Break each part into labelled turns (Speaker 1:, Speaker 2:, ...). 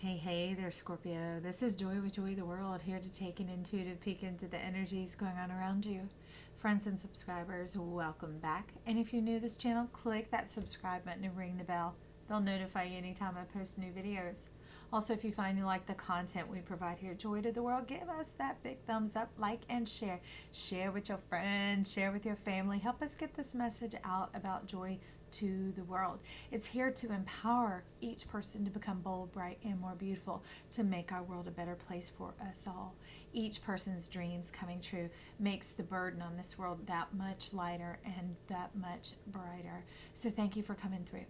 Speaker 1: Hey there, Scorpio. This is Joy with Joy the World, here to take an intuitive peek into the energies going on around you. Friends and subscribers, welcome back. And if you're new to this channel, click that subscribe button and ring the bell. They'll notify you anytime I post new videos. Also, if you find you like the content we provide here at Joy to the World, give us that big thumbs up, like, and share. Share with your friends, share with your family. Help us get this message out about joy to the world. It's here to empower each person to become bold, bright, and more beautiful, to make our world a better place for us all. Each person's dreams coming true makes the burden on this world that much lighter and that much brighter. So thank you for coming through.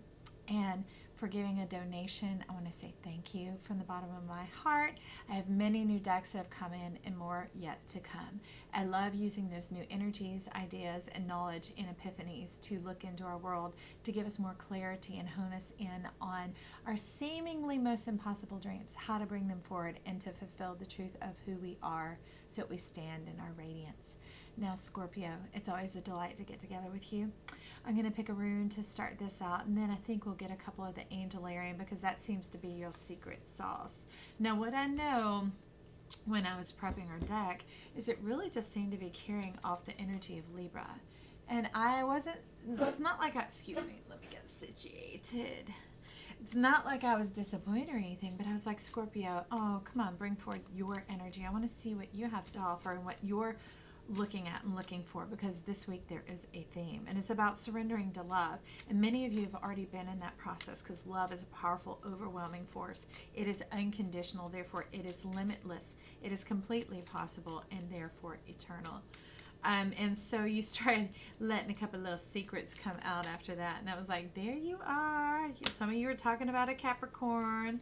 Speaker 1: And for giving a donation, I want to say thank you from the bottom of my heart. I have many new decks that have come in and more yet to come. I love using those new energies, ideas, and knowledge and epiphanies to look into our world to give us more clarity and hone us in on our seemingly most impossible dreams, how to bring them forward and to fulfill the truth of who we are so that we stand in our radiance. Now, Scorpio, it's always a delight to get together with you. I'm going to pick a rune to start this out, and then I think we'll get a couple of the Angelarian because that seems to be your secret sauce. Now, what I know when I was prepping our deck is it really just seemed to be carrying off the energy of Libra. And I wasn't, it's not like I, excuse me, let me get situated. It's not like I was disappointed or anything, but I was like, Scorpio, oh, come on, bring forward your energy. I want to see what you have to offer and what you're looking at and looking for, because this week there is a theme and it's about surrendering to love, and many of you have already been in that process because love is a powerful, overwhelming force. It is unconditional, therefore it is limitless, it is completely possible, and therefore eternal. And so you started letting a couple of little secrets come out after that, and I was like, there you are. Some of you were talking about a Capricorn.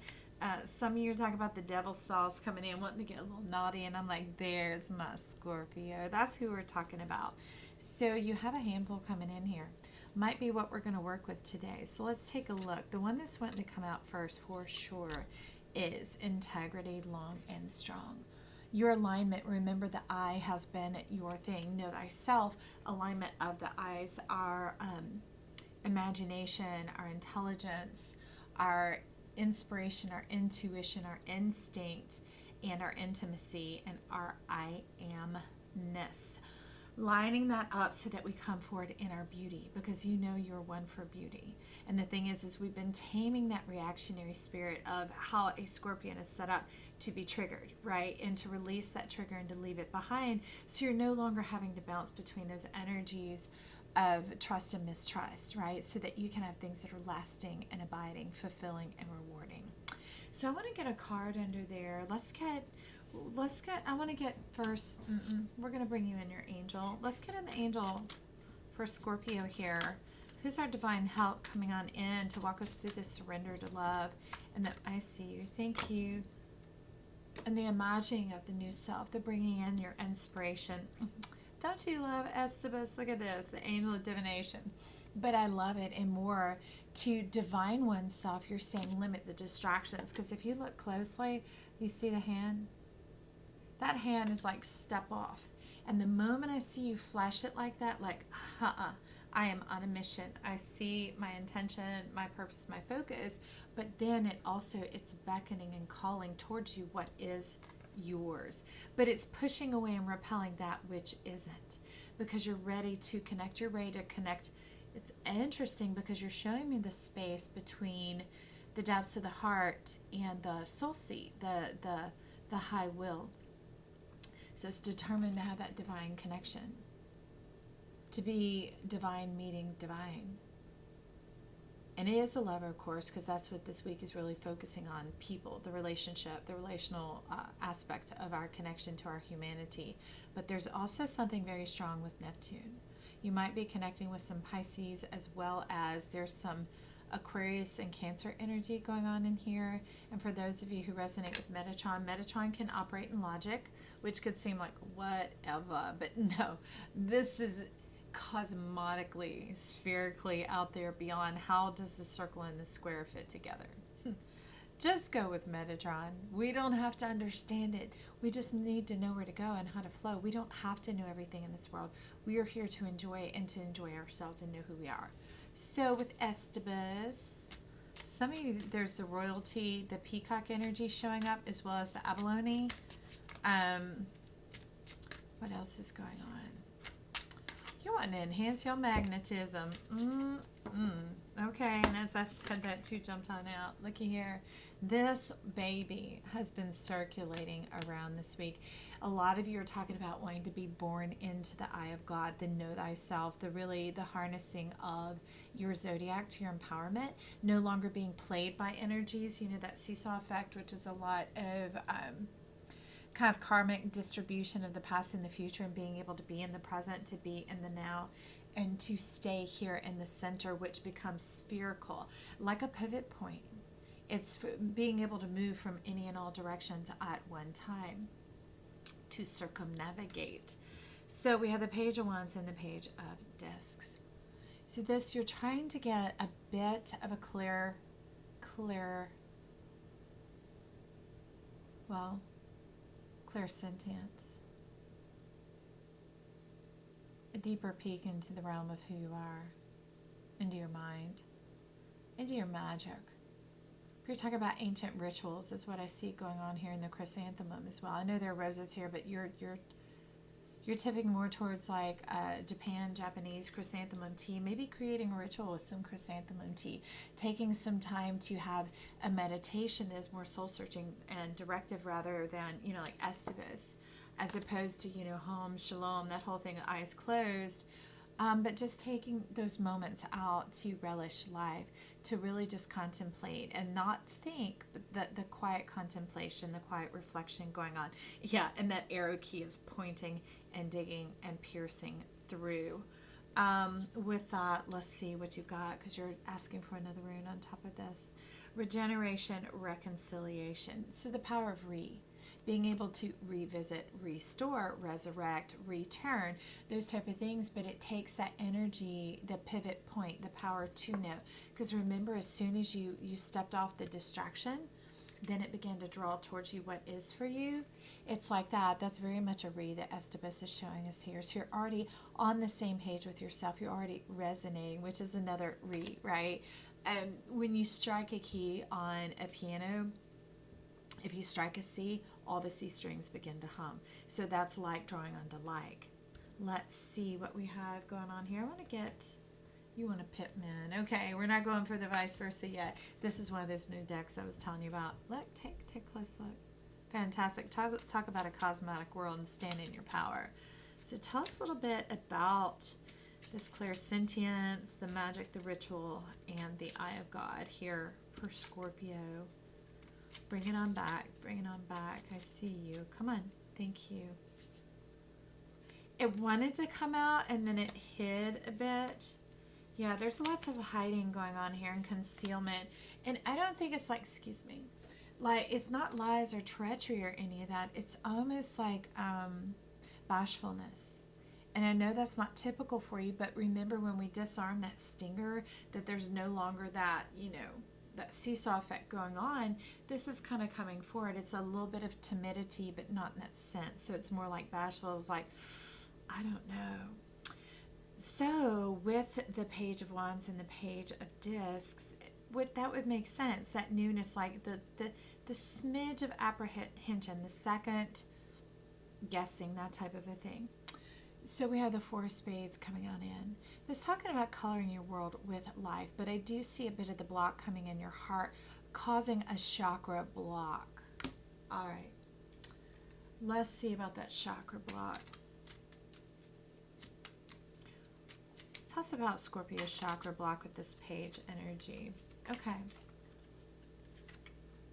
Speaker 1: Some of you are talking about the devil's sauce coming in, wanting to get a little naughty, and I'm like, there's my Scorpio. That's who we're talking about. So you have a handful coming in here. Might be what we're going to work with today. So let's take a look. The one that's wanting to come out first for sure is integrity, long and strong. Your alignment, remember the eye has been your thing. Know thyself. Alignment of the eyes, our imagination, our intelligence, our inspiration, our intuition, our instinct, and our intimacy, and our I amness. Lining that up so that we come forward in our beauty, because you know you're one for beauty. And the thing is we've been taming that reactionary spirit of how a Scorpion is set up to be triggered, right? And to release that trigger and to leave it behind, so you're no longer having to bounce between those energies of trust and mistrust, right? So that you can have things that are lasting and abiding, fulfilling and rewarding. So I want to get a card under there. Let's get, I want to get first, we're going to bring you in your angel. Let's get in the angel for Scorpio here. Who's our divine help coming on in to walk us through this surrender to love? And that I see you. Thank you. And the imagining of the new self, the bringing in your inspiration. Don't you love Estabas? Look at this, the angel of divination. But I love it, and more to divine oneself. You're saying limit the distractions, because if you look closely, you see the hand. That hand is like step off. And the moment I see you flash it like that, like, I am on a mission. I see my intention, my purpose, my focus, but then it's beckoning and calling towards you what is yours, but it's pushing away and repelling that which isn't, because you're ready to connect. You're ready to connect. It's interesting because you're showing me the space between the depths of the heart and the soul seat, the high will. So it's determined to have that divine connection, to be divine meeting divine. And it is a lover, of course, because that's what this week is really focusing on: people, the relationship, the relational aspect of our connection to our humanity. But there's also something very strong with Neptune. You might be connecting with some Pisces, as well as there's some Aquarius and Cancer energy going on in here. And for those of you who resonate with Metatron, Metatron can operate in logic, which could seem like whatever, but no, this is cosmotically, spherically out there beyond how does the circle and the square fit together. Just go with Metatron. We don't have to understand it. We just need to know where to go and how to flow. We don't have to know everything in this world. We are here to enjoy and to enjoy ourselves and know who we are. So with Estabas, some of you, there's the royalty, the peacock energy showing up, as well as the abalone. What else is going on? You want to enhance your magnetism. Okay, and as I said, that too jumped on out. Looky here. This baby has been circulating around this week. A lot of you are talking about wanting to be born into the eye of God, the know thyself, the harnessing of your zodiac to your empowerment, no longer being played by energies, that seesaw effect, which is a lot of kind of karmic distribution of the past and the future, and being able to be in the present, to be in the now, and to stay here in the center, which becomes spherical, like a pivot point. It's being able to move from any and all directions at one time, to circumnavigate. So we have the Page of Wands and the Page of Discs. So this, you're trying to get a bit of a clear, clairsentience, a deeper peek into the realm of who you are, into your mind, into your magic. If you're talking about ancient rituals, is what I see going on here in the chrysanthemum as well. I know there are roses here, but you're tipping more towards like Japanese chrysanthemum tea, maybe creating a ritual with some chrysanthemum tea, taking some time to have a meditation that is more soul searching and directive, rather than, like Estivus, as opposed to, home, shalom, that whole thing, eyes closed. But just taking those moments out to relish life, to really just contemplate and not think, but the quiet contemplation, the quiet reflection going on. Yeah, and that arrow key is pointing and digging and piercing through. With that, let's see what you got, because you're asking for another rune on top of this. Regeneration, reconciliation. So the power of being able to revisit, restore, resurrect, return, those type of things. But it takes that energy, the pivot point, the power to know. Because remember, as soon as you stepped off the distraction, then it began to draw towards you what is for you. It's like that. That's very much a that Estivus is showing us here. So you're already on the same page with yourself. You're already resonating, which is another right? When you strike a key on a piano, if you strike a C, all the C strings begin to hum. So that's like drawing onto like. Let's see what we have going on here. You want a Pitman. Okay, we're not going for the vice versa yet. This is one of those new decks I was telling you about. Look, take a close look. Fantastic. Talk about a cosmetic world and stand in your power. So tell us a little bit about this clairsentience, the magic, the ritual, and the Eye of God here for Scorpio. Bring it on back. Bring it on back. I see you. Come on. Thank you. It wanted to come out and then it hid a bit. Yeah, there's lots of hiding going on here and concealment. And I don't think it's like, it's not lies or treachery or any of that. It's almost like bashfulness. And I know that's not typical for you, but remember, when we disarm that stinger, that there's no longer that, that seesaw effect going on. This is kind of coming forward. It's a little bit of timidity, but not in that sense. So it's more like bashful. It was like, I don't know. So with the Page of Wands and the Page of Discs, that would make sense. That newness, like the smidge of apprehension, the second guessing, that type of a thing. So we have the Four of Spades coming on in. It's talking about coloring your world with life, but I do see a bit of the block coming in your heart, causing a chakra block. All right. Let's see about that chakra block. Tell us about Scorpio's chakra block with this page energy. Okay.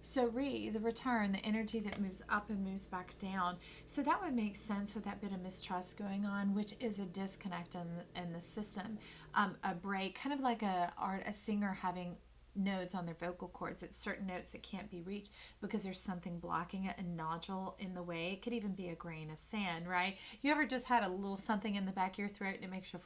Speaker 1: So the return, the energy that moves up and moves back down. So that would make sense with that bit of mistrust going on, which is a disconnect in the system, a break, kind of like a singer having nodes on their vocal cords. It's certain notes that can't be reached because there's something blocking it, a nodule in the way. It could even be a grain of sand, right? You ever just had a little something in the back of your throat and it makes your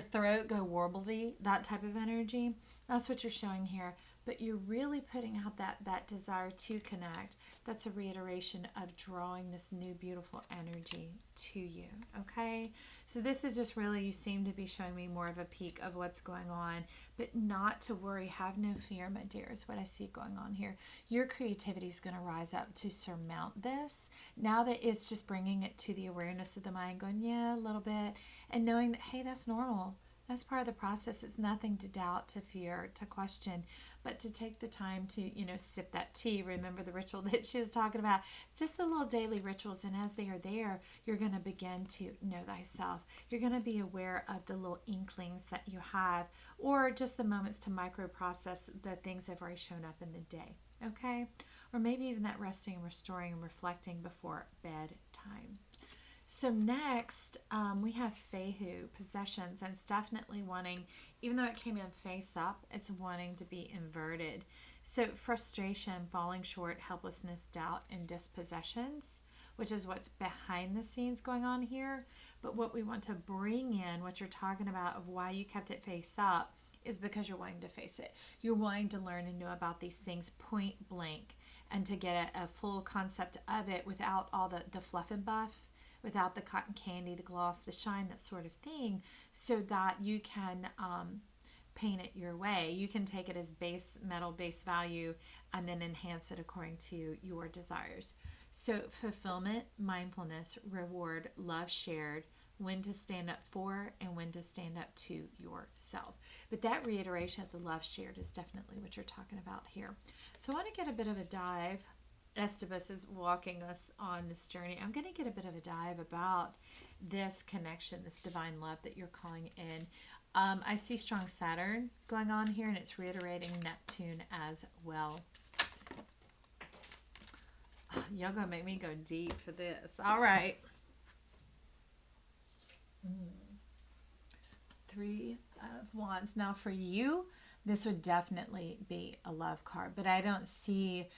Speaker 1: throat go warbledy, that type of energy? That's what you're showing here. but you're really putting out that desire to connect. That's a reiteration of drawing this new beautiful energy to you. Okay, so this is just really, you seem to be showing me more of a peek of what's going on, but not to worry. Have no fear, my dear, is what I see going on here. Your creativity is going to rise up to surmount this. Now that it's just bringing it to the awareness of the mind, going, yeah, a little bit, and knowing that, hey, that's normal. That's part of the process. It's nothing to doubt, to fear, to question, but to take the time to, sip that tea. Remember the ritual that she was talking about, just the little daily rituals. And as they are there, you're going to begin to know thyself. You're going to be aware of the little inklings that you have, or just the moments to micro process the things that have already shown up in the day. Okay. Or maybe even that resting and restoring and reflecting before bedtime. So next, we have Fehu, possessions, and it's definitely wanting, even though it came in face up, it's wanting to be inverted. So frustration, falling short, helplessness, doubt, and dispossessions, which is what's behind the scenes going on here. But what we want to bring in, what you're talking about of why you kept it face up, is because you're wanting to face it. You're wanting to learn and know about these things point blank, and to get a full concept of it without all the fluff and buff, without the cotton candy, the gloss, the shine, that sort of thing, so that you can paint it your way. You can take it as base metal, base value, and then enhance it according to your desires. So fulfillment, mindfulness, reward, love shared, when to stand up for and when to stand up to yourself. But that reiteration of the love shared is definitely what you're talking about here. So I want to get a bit of a dive. Estabas is walking us on this journey. I'm going to get a bit of a dive about this connection, this divine love that you're calling in. I see strong Saturn going on here, and it's reiterating Neptune as well. Y'all gonna make me go deep for this. All right. 3 of Wands. Now for you, this would definitely be a love card, but I don't see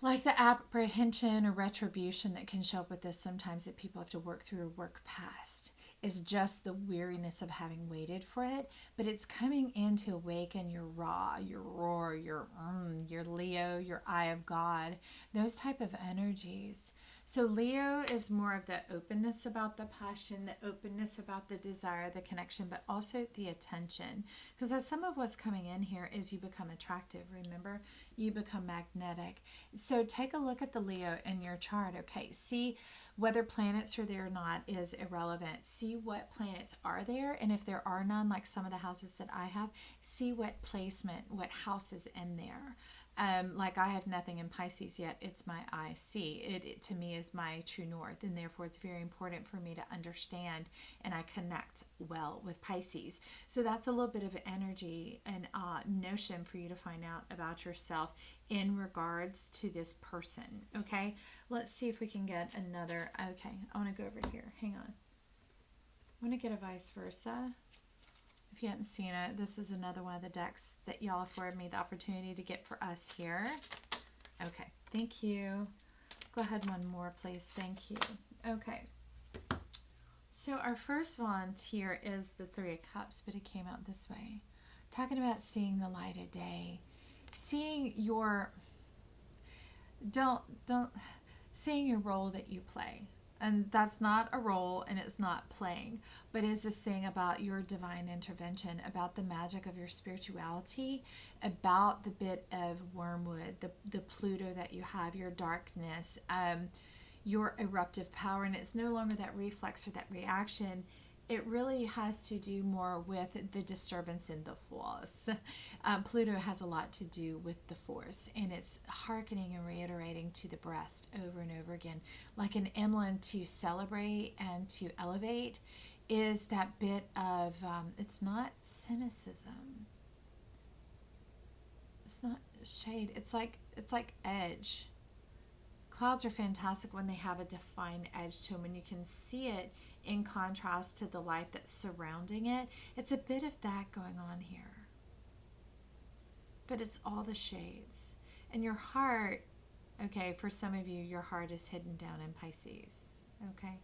Speaker 1: like the apprehension or retribution that can show up with this sometimes, that people have to work through or work past. Is just the weariness of having waited for it, but it's coming in to awaken your raw, your roar, your Leo, your eye of God, those type of energies. So Leo is more of the openness about the passion, the openness about the desire, the connection, but also the attention. Because as some of what's coming in here is you become attractive, remember? You become magnetic. So take a look at the Leo in your chart, okay? See whether planets are there or not is irrelevant. See what planets are there, and if there are none, like some of the houses that I have, see what placement, what house is in there. Like I have nothing in Pisces yet. It's my IC. It to me is my true north, and therefore it's very important for me to understand, and I connect well with Pisces. So that's a little bit of energy and notion for you to find out about yourself in regards to this person. Okay, let's see if we can get another. Okay, I want to go over here. Hang on. I want to get a vice versa. If you hadn't seen it, this is another one of the decks that y'all afforded me the opportunity to get for us here. Okay, thank you. Go ahead one more, please. Thank you. Okay. So our first one here is the Three of Cups, but it came out this way. Talking about seeing the light of day. Seeing your seeing your role that you play. And that's not a role, and it's not playing, but is this thing about your divine intervention, about the magic of your spirituality, about the bit of wormwood, the Pluto that you have, your darkness, your eruptive power. And it's no longer that reflex or that reaction. It really has to do more with the disturbance in the force. Pluto has a lot to do with the force, and it's hearkening and reiterating to the breast over and over again. Like an emblem to celebrate and to elevate is that bit of, it's not cynicism. It's not shade. It's like edge. Clouds are fantastic when they have a defined edge to them, and you can see it in contrast to the light that's surrounding it. It's a bit of that going on here. But it's all the shades. And your heart, okay, for some of you, your heart is hidden down in Pisces, okay?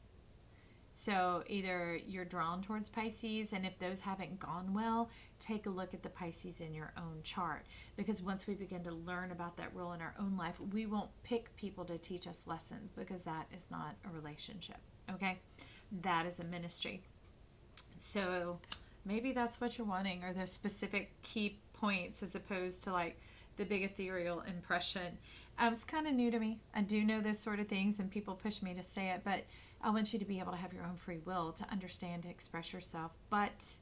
Speaker 1: So either you're drawn towards Pisces, and if those haven't gone well, take a look at the Pisces in your own chart. Because once we begin to learn about that role in our own life, we won't pick people to teach us lessons, because that is not a relationship. Okay? That is a ministry. So maybe that's what you're wanting, or those specific key points, as opposed to like the big ethereal impression. It's kind of new to me. I do know those sort of things, and people push me to say it, but I want you to be able to have your own free will to understand, to express yourself. But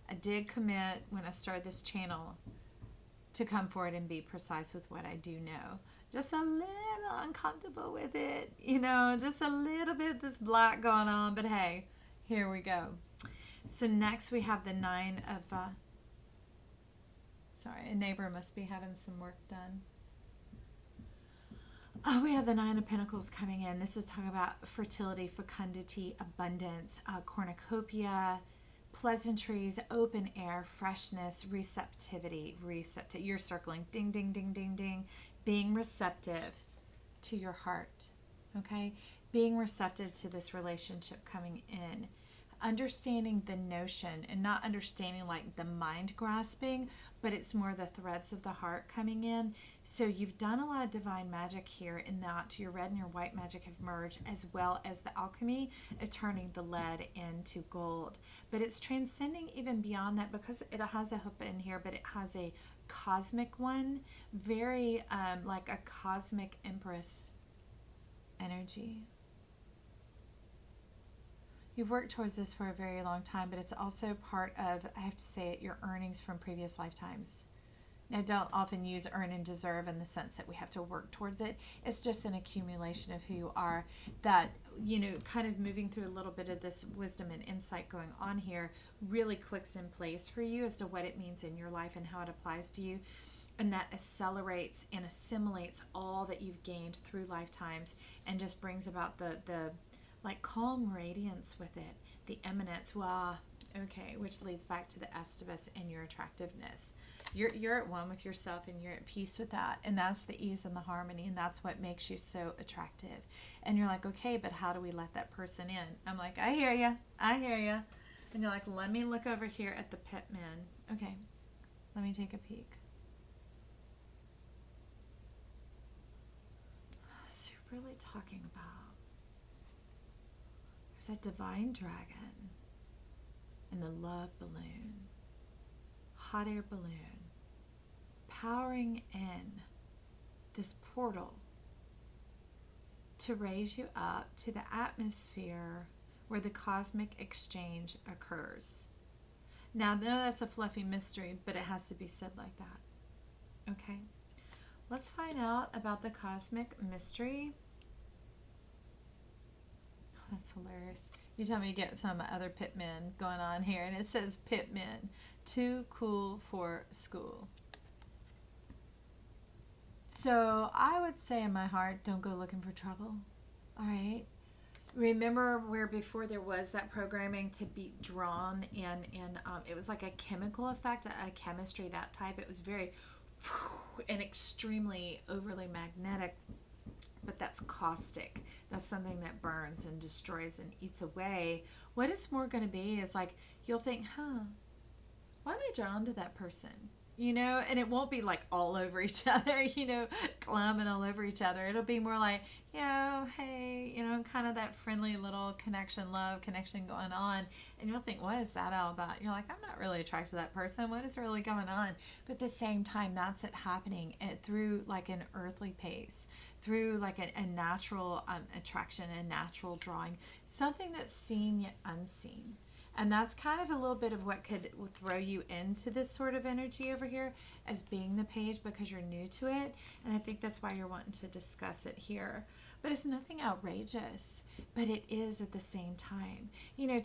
Speaker 1: I did commit when I started this channel to come forward and be precise with what I do know. Just a little uncomfortable with it, just a little bit of this black going on, but hey, here we go. So next we have the Nine of, a neighbor must be having some work done. Oh, we have the Nine of Pentacles coming in. This is talking about fertility, fecundity, abundance, cornucopia, pleasantries, open air, freshness, receptivity. You're circling, ding, ding, ding, ding, ding. Being receptive to your heart, okay? Being receptive to this relationship coming in. Understanding the notion, and not understanding like the mind grasping, but it's more the threads of the heart coming in. So you've done a lot of divine magic here, in that your red and your white magic have merged, as well as the alchemy of turning the lead into gold. But it's transcending even beyond that, because it has a hoop in here, but it has a cosmic one, very like a cosmic empress energy. You've worked towards this for a very long time, but it's also part of, I have to say it, your earnings from previous lifetimes. Now, don't often use earn and deserve in the sense that we have to work towards it. It's just an accumulation of who you are that, kind of moving through a little bit of this wisdom and insight going on here really clicks in place for you as to what it means in your life and how it applies to you. And that accelerates and assimilates all that you've gained through lifetimes, and just brings about the like calm radiance with it, the eminence, which leads back to the estivus and your attractiveness. You're at one with yourself, and you're at peace with that, and that's the ease and the harmony, and that's what makes you so attractive. And you're like, okay, but how do we let that person in? I'm like, I hear you, and you're like, let me look over here at the pitman. Okay, let me take a peek. So you're really talking about, there's a divine dragon and the love balloon, hot air balloon, powering in this portal to raise you up to the atmosphere where the cosmic exchange occurs. Now, no, that's a fluffy mystery, but it has to be said like that. Okay? Let's find out about the cosmic mystery. That's hilarious. You tell me you get some other pitmen going on here, and it says pitmen, too cool for school. So I would say in my heart, don't go looking for trouble. All right? Remember where before there was that programming to be drawn, and it was like a chemical effect, a chemistry, that type. It was very and extremely overly magnetic. But that's caustic. That's something that burns and destroys and eats away. What it's more going to be is like, you'll think, why am I drawn to that person? And it won't be like all over each other, climbing all over each other. It'll be more like, hey, kind of that friendly little love connection going on. And you'll think, what is that all about? You're like, I'm not really attracted to that person. What is really going on? But at the same time, that's it happening through like an earthly pace, through like a natural attraction, a natural drawing, something that's seen yet unseen. And that's kind of a little bit of what could throw you into this sort of energy over here as being the page, because you're new to it. And I think that's why you're wanting to discuss it here. But it's nothing outrageous, but it is at the same time.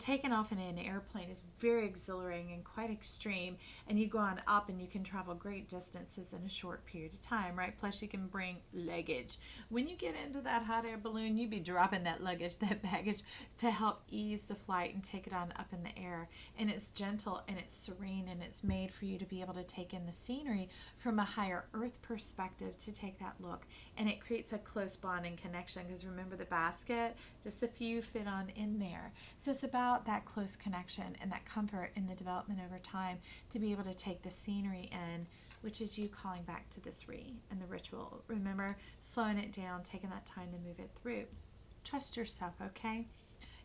Speaker 1: Taking off in an airplane is very exhilarating and quite extreme, and you go on up and you can travel great distances in a short period of time, right? Plus you can bring luggage. When you get into that hot air balloon, you be dropping that luggage, that baggage, to help ease the flight and take it on up in the air. And it's gentle and it's serene, and it's made for you to be able to take in the scenery scenery from a higher earth perspective to take that look. And it creates a close bonding connection, because remember the basket, just a few fit on in there. So it's about that close connection and that comfort in the development over time to be able to take the scenery in, which is you calling back to this and the ritual. Remember, slowing it down, taking that time to move it through. Trust yourself, okay?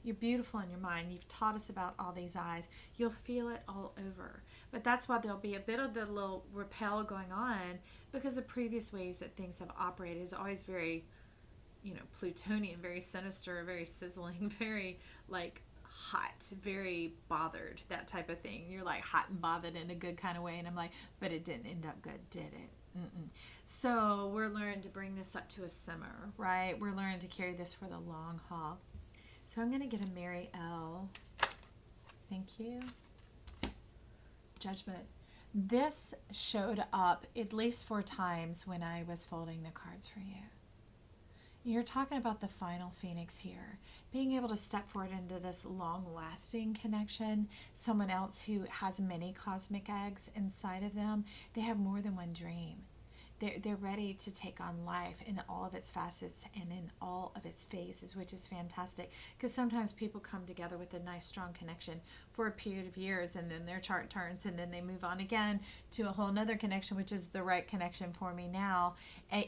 Speaker 1: You're beautiful in your mind. You've taught us about all these eyes. You'll feel it all over. But that's why there'll be a bit of the little repel going on, because the previous ways that things have operated is always very, Plutonian, very sinister, very sizzling, very like hot, very bothered, that type of thing. You're like hot and bothered in a good kind of way. And I'm like, but it didn't end up good, did it? Mm-mm. So we're learning to bring this up to a simmer, right? We're learning to carry this for the long haul. So I'm going to get a Mary L. Thank you. Judgment. This showed up at least 4 times when I was folding the cards for you. You're talking about the final phoenix here. Being able to step forward into this long-lasting connection. Someone else who has many cosmic eggs inside of them. They have more than one dream. They're ready to take on life in all of its facets and in all of its phases, which is fantastic. Because sometimes people come together with a nice, strong connection for a period of years, and then their chart turns, and then they move on again to a whole nother connection, which is the right connection for me now.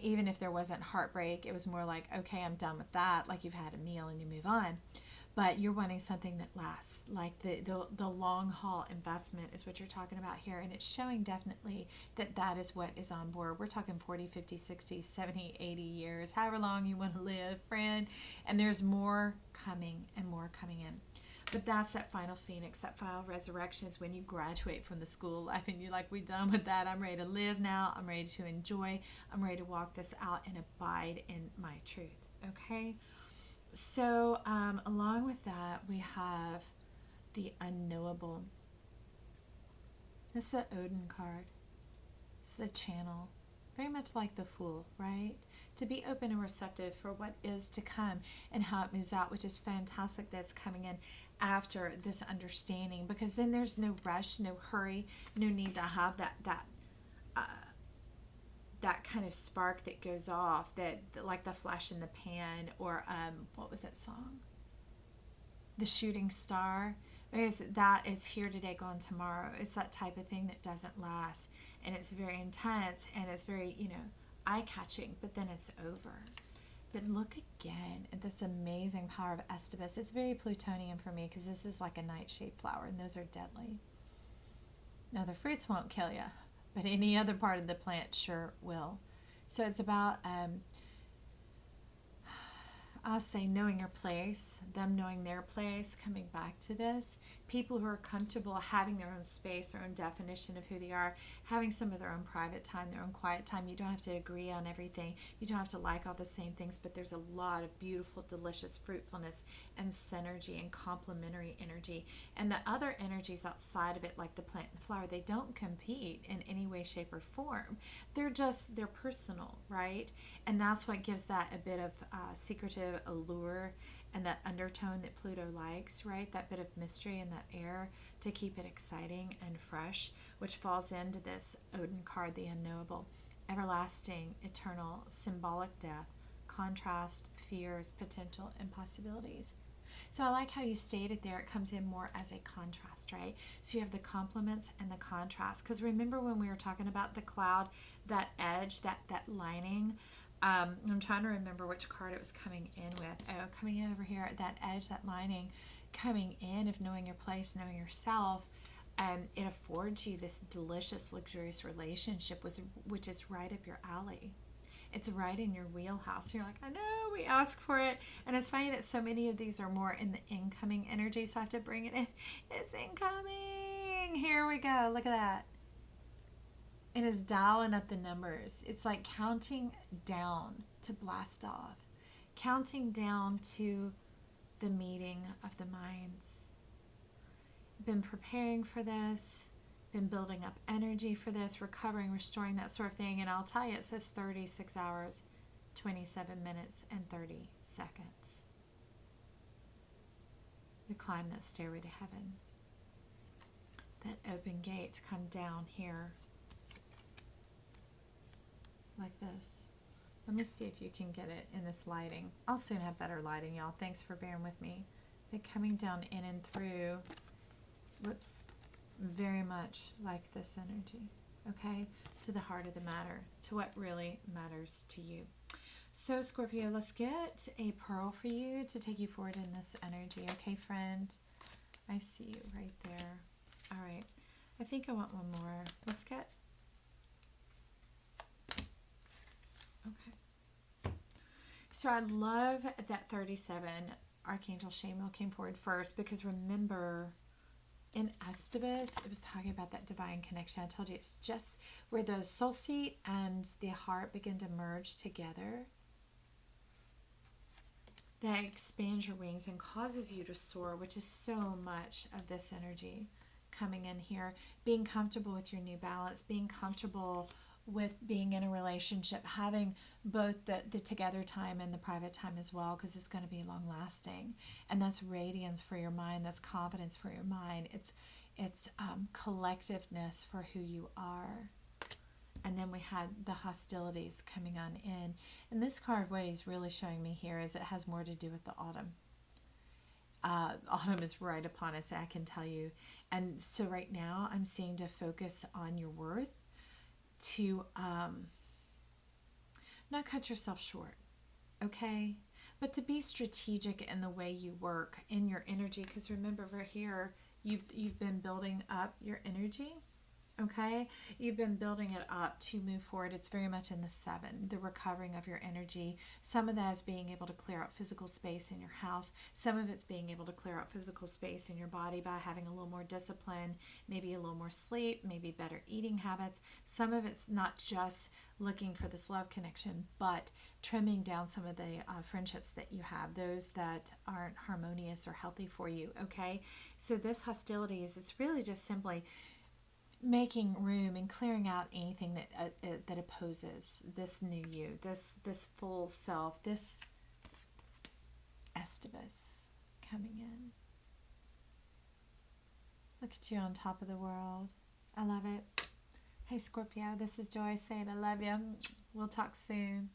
Speaker 1: Even if there wasn't heartbreak, it was more like, okay, I'm done with that. Like you've had a meal and you move on. But you're wanting something that lasts, like the long haul investment is what you're talking about here. And it's showing definitely that is what is on board. We're talking 40, 50, 60, 70, 80 years, however long you want to live, friend. And there's more coming and more coming in. But that's that final phoenix, that final resurrection is when you graduate from the school life and you're like, we're done with that. I'm ready to live now. I'm ready to enjoy. I'm ready to walk this out and abide in my truth. Okay? So along with that, we have the unknowable. It's the Odin card. It's the channel. Very much like the Fool, right? To be open and receptive for what is to come and how it moves out, which is fantastic that's coming in after this understanding, because then there's no rush, no hurry, no need to have that kind of spark that goes off, that like the flash in the pan, or what was that song? The Shooting Star. Because that is here today, gone tomorrow. It's that type of thing that doesn't last, and it's very intense, and it's very, eye-catching, but then it's over. But look again at this amazing power of Estivus. It's very Plutonian for me, because this is like a nightshade flower, and those are deadly. Now, the fruits won't kill you, but any other part of the plant sure will. So it's about, I'll say, knowing your place, them knowing their place, coming back to this. People who are comfortable having their own space, their own definition of who they are, having some of their own private time, their own quiet time. You don't have to agree on everything. You don't have to like all the same things, but there's a lot of beautiful, delicious fruitfulness and synergy and complementary energy. And the other energies outside of it, like the plant and the flower, they don't compete in any way, shape, or form. They're personal, right? And that's what gives that a bit of secretive allure and that undertone that Pluto likes, right? That bit of mystery and that air to keep it exciting and fresh, which falls into this Odin card, the unknowable. Everlasting, eternal, symbolic death, contrast, fears, potential, and possibilities. So I like how you stated there, it comes in more as a contrast, right? So you have the complements and the contrast. Because remember when we were talking about the cloud, that edge, that lining, I'm trying to remember which card it was coming in with. Oh, coming in over here, that edge, that lining, coming in of knowing your place, knowing yourself. It affords you this delicious, luxurious relationship, which is right up your alley. It's right in your wheelhouse. You're like, I know, we ask for it. And it's funny that so many of these are more in the incoming energy, so I have to bring it in. It's incoming. Here we go. Look at that. It is dialing up the numbers. It's like counting down to blast off. Counting down to the meeting of the minds. Been preparing for this. Been building up energy for this. Recovering, restoring, that sort of thing. And I'll tell you, it says 36 hours, 27 minutes, and 30 seconds. To climb that stairway to heaven. That open gate to come down here. like this. Let me see if you can get it in this lighting. I'll soon have better lighting, y'all. Thanks for bearing with me. But coming down in and through, whoops, very much like this energy, okay? To the heart of the matter, to what really matters to you. So, Scorpio, let's get a pearl for you to take you forward in this energy, okay, friend? I see you right there. All right. I think I want one more. Let's get... Okay. So I love that 37 Archangel Shamiel came forward first, because remember, in Estabas, it was talking about that divine connection. I told you it's just where the soul seat and the heart begin to merge together. That expands your wings and causes you to soar, which is so much of this energy coming in here. Being comfortable with your new balance, being comfortable with being in a relationship, having both the together time and the private time as well, because it's going to be long lasting. And that's radiance for your mind, that's confidence for your mind, it's collectiveness for who you are. And then we had the hostilities coming on in. And this card, what he's really showing me here is it has more to do with the autumn. Autumn is right upon us, I can tell you. And so right now I'm seeing to focus on your worth, to not cut yourself short, okay? But to be strategic in the way you work, in your energy, because remember over here, you've been building up your energy. Okay, you've been building it up to move forward. It's very much in the 7, the recovering of your energy. Some of that is being able to clear out physical space in your house. Some of it's being able to clear out physical space in your body by having a little more discipline, maybe a little more sleep, maybe better eating habits. Some of it's not just looking for this love connection, but trimming down some of the friendships that you have, those that aren't harmonious or healthy for you. Okay, so this hostility it's really just simply making room and clearing out anything that opposes this new you, this full self, this Estabas coming in. Look at you on top of the world. I love it. Hey Scorpio, this is Joy saying I love you. We'll talk soon.